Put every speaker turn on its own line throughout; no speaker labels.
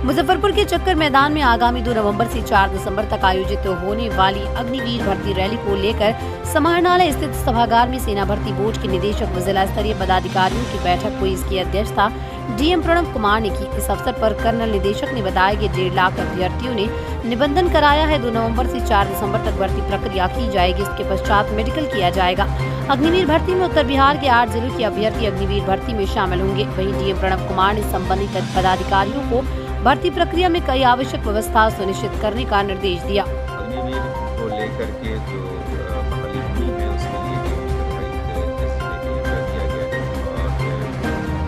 मुजफ्फरपुर के चक्कर मैदान में आगामी 2 नवंबर से 4 दिसंबर तक आयोजित होने वाली अग्निवीर भर्ती रैली को लेकर समाहरणालय स्थित सभागार में सेना भर्ती बोर्ड के निदेशक व जिला स्तरीय पदाधिकारियों की बैठक हुई। इसकी अध्यक्षता डीएम प्रणव कुमार ने की। इस अवसर पर कर्नल निदेशक ने बताया कि 1.5 लाख अभ्यर्थियों ने निबंधन कराया है। 2 नवंबर से 4 दिसंबर तक भर्ती प्रक्रिया की जाएगी। इसके पश्चात मेडिकल किया जाएगा। अग्निवीर भर्ती में उत्तर बिहार के 8 जिलों के अभ्यर्थी अग्निवीर भर्ती में शामिल होंगे। वहीं डीएम प्रणव कुमार ने संबंधित पदाधिकारियों को भर्ती प्रक्रिया में कई आवश्यक व्यवस्था सुनिश्चित करने का निर्देश दिया।
अग्निवीर को लेकर के जो बहाली हुई है उसके लिए किया गया है और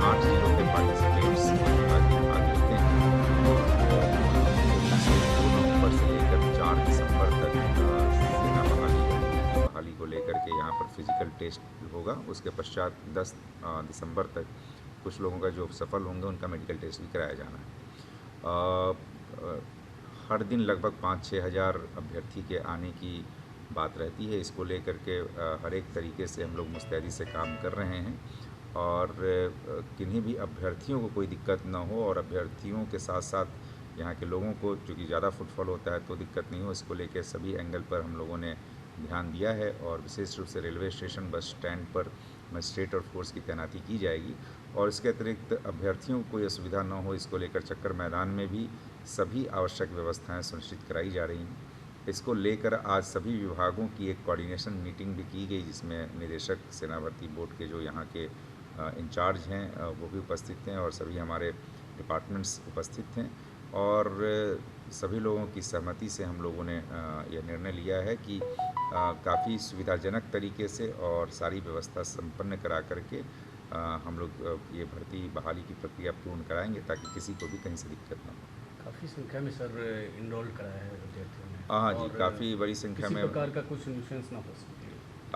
8 जिलों के पार्टिसिपेंट्स भाग लेते हैं और 2 नवंबर से लेकर 4 दिसंबर तक सेना बहाली को लेकर के यहाँ पर फिजिकल टेस्ट होगा। उसके पश्चात 10 दिसंबर तक कुछ लोगों का जो सफल होंगे उनका मेडिकल टेस्ट भी कराया जाना है। हर दिन लगभग 5-6 हज़ार अभ्यर्थी के आने की बात रहती है। इसको लेकर के हर एक तरीके से हम लोग मुस्तैदी से काम कर रहे हैं और किन्हीं भी अभ्यर्थियों को कोई दिक्कत ना हो और अभ्यर्थियों के साथ साथ यहाँ के लोगों को चूँकि ज़्यादा फुटफॉल होता है तो दिक्कत नहीं हो, इसको लेकर सभी एंगल पर हम लोगों ने ध्यान दिया है और विशेष रूप से रेलवे स्टेशन, बस स्टैंड पर मजिस्ट्रेट और फोर्स की तैनाती की जाएगी और इसके अतिरिक्त अभ्यर्थियों को कोई असुविधा न हो इसको लेकर चक्कर मैदान में भी सभी आवश्यक व्यवस्थाएं सुनिश्चित कराई जा रही हैं। इसको लेकर आज सभी विभागों की एक कोऑर्डिनेशन मीटिंग भी की गई जिसमें निदेशक सेना भर्ती बोर्ड के जो यहाँ के इंचार्ज हैं वो भी उपस्थित हैं और सभी हमारे डिपार्टमेंट्स उपस्थित हैं और सभी लोगों की सहमति से हम लोगों ने यह निर्णय लिया है कि काफ़ी सुविधाजनक तरीके से और सारी व्यवस्था संपन्न करा करके हम लोग ये भर्ती बहाली की प्रक्रिया पूर्ण कराएंगे ताकि किसी को भी कहीं से दिक्कत ना हो।
काफ़ी संख्या में सर इनरोल कराया है विद्यार्थियों ने।
हाँ जी, काफ़ी बड़ी संख्या में।
प्रकार का कुछ न्यूसेंस ना हो सकती है।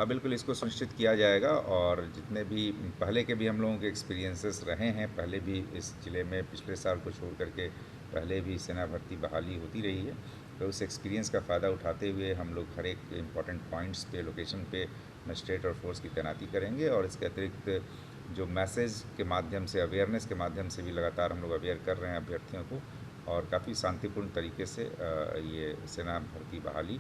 बिल्कुल इसको सुनिश्चित किया जाएगा और जितने भी पहले के भी हम लोगों के एक्सपीरियंसेस रहे हैं, पहले भी इस ज़िले में पिछले साल को छोड़ करके पहले भी सेना भर्ती बहाली होती रही है, तो उस एक्सपीरियंस का फ़ायदा उठाते हुए हम लोग हर एक इम्पॉर्टेंट पॉइंट्स पे लोकेशन पे मजिस्ट्रेट और फोर्स की तैनाती करेंगे और इसके अतिरिक्त जो मैसेज के माध्यम से, अवेयरनेस के माध्यम से भी लगातार हम लोग अवेयर कर रहे हैं अभ्यर्थियों को और काफ़ी शांतिपूर्ण तरीके से ये सेना भर्ती बहाली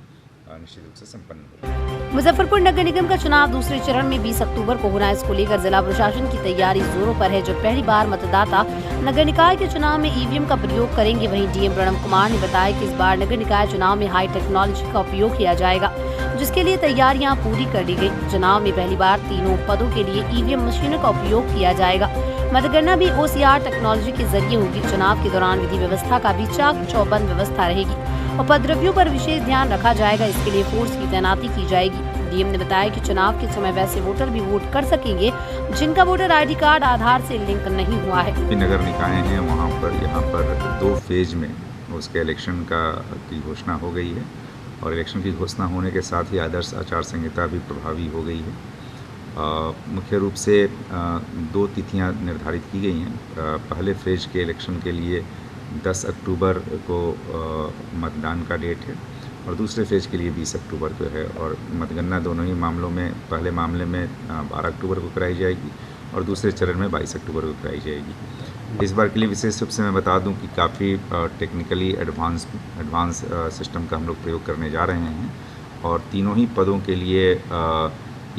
निश्चित रूप से संपन्न होगी।
मुजफ्फरपुर नगर निगम का चुनाव दूसरे चरण में 20 अक्टूबर को होना है। इसको लेकर जिला प्रशासन की तैयारी जोरों पर है। जब पहली बार मतदाता नगर निकाय के चुनाव में ईवीएम का प्रयोग करेंगे। वहीं डीएम प्रणव कुमार ने बताया कि इस बार नगर निकाय चुनाव में हाई टेक्नोलॉजी का उपयोग किया जाएगा, जिसके लिए तैयारियां पूरी कर ली गयी। चुनाव में पहली बार तीनों पदों के लिए ईवीएम मशीनों का उपयोग किया जाएगा। मतगणना भी OCR टेक्नोलॉजी के जरिए होगी। चुनाव के दौरान विधि व्यवस्था का भी चाक चौबंद व्यवस्था रहेगी। उपद्रवियों पर विशेष ध्यान रखा जाएगा। इसके लिए फोर्स की तैनाती की जाएगी। डीएम ने बताया कि चुनाव के समय वैसे वोटर भी वोट कर सकेंगे जिनका वोटर ID कार्ड आधार से लिंक नहीं हुआ है।
नगर निकाय हैं वहाँ पर यहाँ पर 2 फेज में उसके इलेक्शन की घोषणा हो गई है और इलेक्शन की घोषणा होने के साथ ही आदर्श आचार संहिता भी प्रभावी हो गई है। मुख्य रूप से 2 तिथियाँ निर्धारित की गई हैं। पहले फेज के इलेक्शन के लिए 10 अक्टूबर को मतदान का डेट है और दूसरे फेज के लिए 20 अक्टूबर को है और मतगणना दोनों ही मामलों में पहले मामले में 12 अक्टूबर को कराई जाएगी और दूसरे चरण में 22 अक्टूबर को कराई जाएगी। इस बार के लिए विशेष रूप से मैं बता दूं कि काफ़ी टेक्निकली एडवांस सिस्टम का हम लोग प्रयोग करने जा रहे हैं और तीनों ही पदों के लिए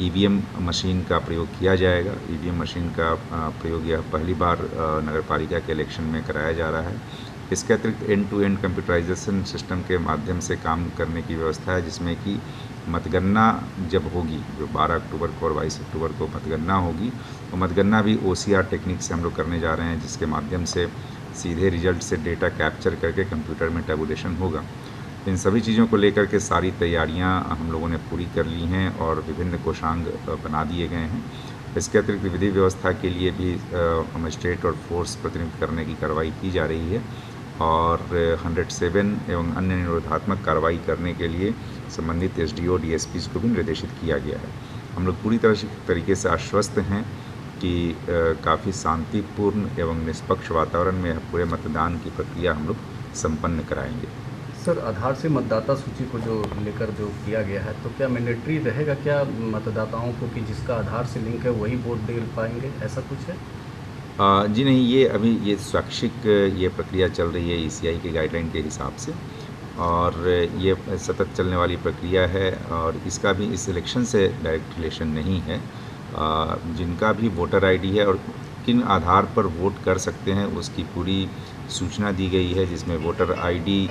ईवीएम मशीन का प्रयोग किया जाएगा। ईवीएम मशीन का प्रयोग यह पहली बार नगरपालिका के इलेक्शन में कराया जा रहा है। इसके अतिरिक्त end to end computerization system के माध्यम से काम करने की व्यवस्था है जिसमें कि मतगणना जब होगी, जो 12 अक्टूबर को और 22 अक्टूबर को मतगणना होगी, तो मतगणना भी OCR टेक्निक से हम लोग करने जा रहे हैं जिसके माध्यम से सीधे रिजल्ट से डेटा कैप्चर करके कंप्यूटर में टैबुलेशन होगा। इन सभी चीज़ों को लेकर के सारी तैयारियां हम लोगों ने पूरी कर ली हैं और विभिन्न कोषांग बना दिए गए हैं। इसके अतिरिक्त विधि व्यवस्था के लिए भी मजिस्ट्रेट और फोर्स प्रतिनिधित्व करने की कार्रवाई की जा रही है और 107 एवं अन्य निरोधात्मक कार्रवाई करने के लिए संबंधित SDO DSPs को भी निर्देशित किया गया है। हम लोग पूरी तरीके से आश्वस्त हैं कि काफ़ी शांतिपूर्ण एवं निष्पक्ष वातावरण में पूरे मतदान की प्रक्रिया हम लोग संपन्न कराएंगे।
सर, आधार से मतदाता सूची को जो लेकर जो किया गया है, तो क्या मैंडेटरी रहेगा क्या मतदाताओं को कि जिसका आधार से लिंक है वही वोट दे पाएंगे, ऐसा कुछ है?
जी नहीं, ये अभी ये स्वैच्छिक ये प्रक्रिया चल रही है ईसीआई के गाइडलाइन के हिसाब से, और ये सतत चलने वाली प्रक्रिया है और इसका भी इस इलेक्शन से डायरेक्ट रिलेशन नहीं है। जिनका भी वोटर आईडी है और किन आधार पर वोट कर सकते हैं उसकी पूरी सूचना दी गई है, जिसमें वोटर आईडी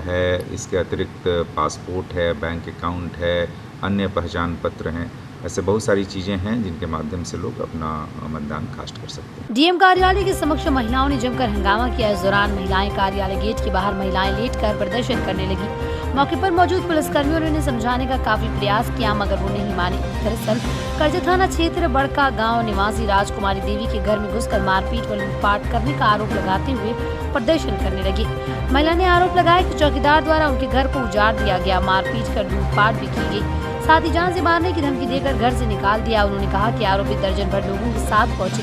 है, इसके अतिरिक्त पासपोर्ट है, बैंक अकाउंट है, अन्य पहचान पत्र हैं। ऐसे बहुत सारी चीज़ें हैं जिनके माध्यम से लोग अपना मतदान कास्ट कर सकते हैं।
डीएम कार्यालय के समक्ष महिलाओं ने जमकर हंगामा किया। इस दौरान महिलाएं कार्यालय गेट के बाहर महिलाएं लेटकर प्रदर्शन करने लगी। मौके पर मौजूद पुलिसकर्मियों ने उन्हें समझाने का काफी प्रयास किया मगर वो नहीं माने। दरअसल करजा थाना क्षेत्र बड़का गांव निवासी राजकुमारी देवी के घर में घुसकर मारपीट व लूटपाट करने का आरोप लगाते हुए प्रदर्शन करने लगी। महिला ने आरोप लगाया कि चौकीदार द्वारा उनके घर को उजाड़ दिया गया, मारपीट कर लूटपाट भी की गई, साथ ही जान से मारने की धमकी देकर घर से निकाल दिया। उन्होंने कहा कि आरोपी दर्जन भर लोगों के साथ पहुंचे,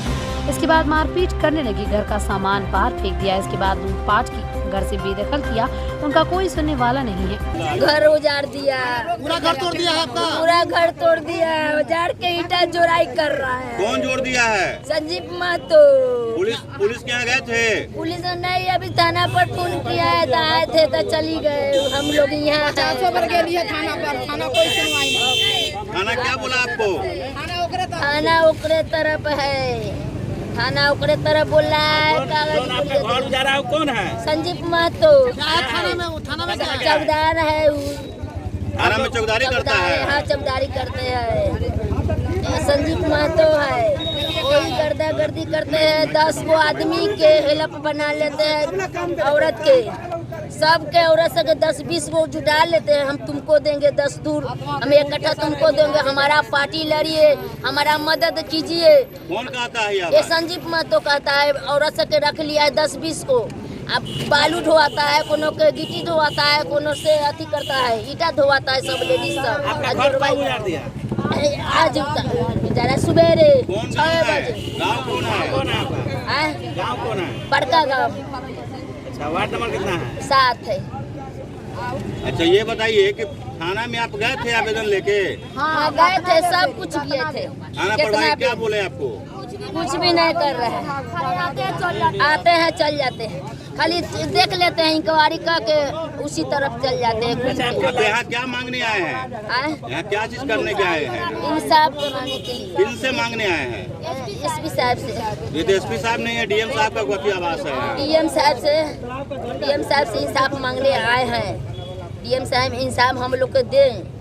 इसके बाद मारपीट करने लगी, घर का सामान बाहर फेंक दिया, इसके बाद लूटपाट की, घर से बेदखल किया, उनका कोई सुनने वाला नहीं है।
घर उजाड़ दिया,
पूरा घर तोड़ दिया है आपका?
पूरा घर तोड़ दिया, उजाड़ के ईटा जोड़ाई कर रहा है।
कौन जोड़ दिया है?
संजीव महतो।
पुलिस के यहाँ गए थे?
पुलिस नहीं, अभी थाना पर फोन किया है तो आए थे तो चली गए। हम लोग यहाँ
थाना पर, थाना कोई सुनवाई नहीं।
थाना क्या बोला आपको?
थाना ओकरे तरफ है, थाना ओकरे तरफ बोल रहा है। कागज
उजाड़ा कौन है?
संजीव महतो
थाना में
चौकीदार है।
थाना में चौकीदारी करता है?
हाँ, चौकीदारी करते हैं। संजीव महतो है, कोई गर्दा गर्दी करते हैं। 10 को आदमी के हेल्प बना लेते हैं, औरत के, सबके औरत से 10-20 को जुटा लेते हैं। हम तुमको देंगे 10 दूर, हम 1 कट्ठा तुमको देंगे, हमारा पार्टी लड़िए, हमारा मदद कीजिए।
कौन कहता है
ये संजीव महतो कहता है। औरत से रख लिया है 10-20 को। अब बालू ढोवाता है, कोनो के गिट्टी ढोवाता है, कोनो से अथी करता है, ईटा ढोवाता है, सब लेडीज सब। आज जरा सवेरे 6 बजे।
गाँव कौन है? गाँव कौन है?
बड़का गाँव।
अच्छा, वार्ड नंबर कितना है?
7 है।
अच्छा, ये बताइए कि थाना में आप गए थे आवेदन लेके?
हाँ, गए थे, सब कुछ किए थे।
थाना प्रभारी क्या बोले आपको?
कुछ भी नहीं कर रहे हैं। आते हैं चल जाते हैं, खाली देख लेते हैं, इंक्वायरी करके उसी तरफ चल जाते हैं।
अब यहाँ क्या मांगने आए हैं? यहाँ क्या चीज करने के आए हैं?
इंसाफ कराने के लिए।
किनसे मांगने आए हैं?
एसपी साहब से।
ये तो एसपी साहब नहीं है, डीएम साहब का वकील आवास है।
डीएम साहब से इंसाफ मांगने आए हैं। डीएम साहब इंसाफ हम लोग को दें।